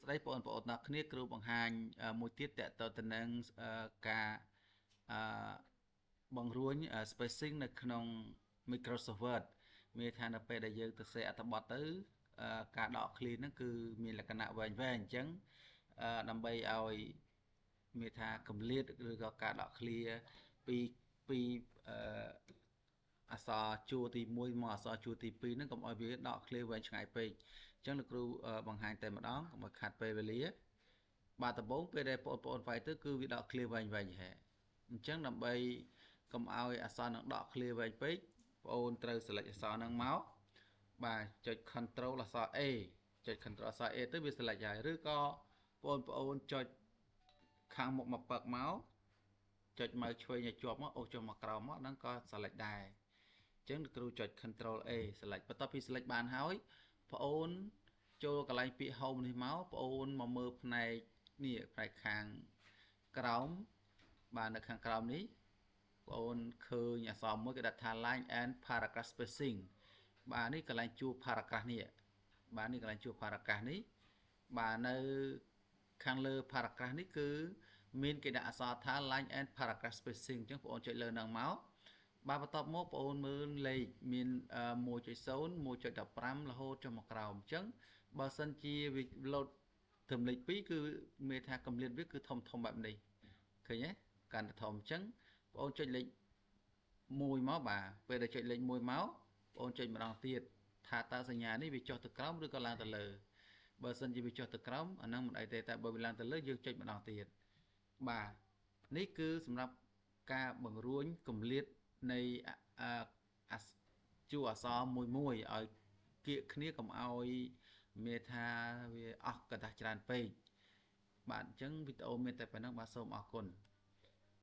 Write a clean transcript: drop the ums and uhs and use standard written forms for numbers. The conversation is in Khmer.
ស្ដីបងប្អូនទាំងគ្នាគ្រូបង្ហាញមួយទៀតតទៅទៅនឹងការអឺបង្រួញ spacing នៅក្នុង Microsoft Word មានថានៅពេលដែលយើងទៅសេអត្ថបទទៅការដកឃ្លាហ្នឹងគឺមានលក្ខណៈវែងៗអញ្ចឹងដើម្បីឲ្យមានថាកម្លាតឬក៏ការដកឃ្លាពីអឺអក្សរជួរទី1មកអក្សរជួរទី2ហ្នឹងកុំឲ្យវាដកឃ្លាវែងឆ្ងាយពេកអញ្ចឹងលោកគ្រូបង្ហាញតែម្ដងកុំឲ្យខាត់ពេលវេលាបាទដំបូងពេលដែលបងប្អូនវាយទៅគឺវាដកឃ្លាវែងហ៎អញ្ចឹងដើម្បីកុំឲ្យអក្សរនឹងដកឃ្លាវែងពេកបងអូនត្រូវ select អក្សរហ្នឹងមកបាទចុច control អក្សរ A ចុច control អក្សរ A ទៅវា select ហើយឬក៏បងប្អូនចុចខាងមុខមកពឹកមកចុចមើលឆ្វេងឲ្យជាប់មកអូសចុះមកក្រោមមកហ្នឹងក៏ select ដែរអញ្ចឹងគ្រូចុច control A select បន្ទាប់ពី select បានហើយបងអូនចូលកន្លែងពាក្យ home នេះមកបងអូនមកមើលផ្នែកនេះផ្នែកខាងក្រោមបាទនៅខាងក្រោមនេះបងអូនឃើញអក្សរមួយគេដាក់ថា line and paragraph spacing បាទនេះកន្លែងជួរ paragraph នេះបាទនេះកន្លែងជួរ paragraph នេះបាទនៅខាងលើ paragraph នេះគឺមានគេដាក់អក្សរថា line and paragraph spacing អញ្ចឹងបងអូនចុចលើហ្នឹងមកបាទបន្ទាប់មកបងអូនមើលលេខមាន 1.0 1.15 រហូតចុះមកក្រោមអញ្ចឹងបើសិនជាវា load ត្រឹមលេខ2គឺមានថាកម្រិតវាគឺធំបែបនេះឃើញទេកាន់តែធំអញ្ចឹងបងអូនចុចលេខ1មកបាទពេលដែលចុចលេខ1មកបងអូនចុចម្ដងទៀតថាតើសញ្ញានេះវាចុះទៅក្រោមឬក៏ឡើងទៅលើបើសិនជាវាចុះទៅក្រោមអាហ្នឹងមិនអីទេតែបើវាឡើងទៅលើយើងចុចម្ដងទៀតបាទនេះគឺសម្រាប់ការបង្រួញកម្រិតនៃជួរអក្សរមួយឲ្យគៀកគ្នាកុំឲ្យមានថាវាអស់កតាស់ច្រើនពេកបាទអញ្ចឹងវីដេអូមានតែប៉ុណ្្នឹងបាទសូមអរគុណ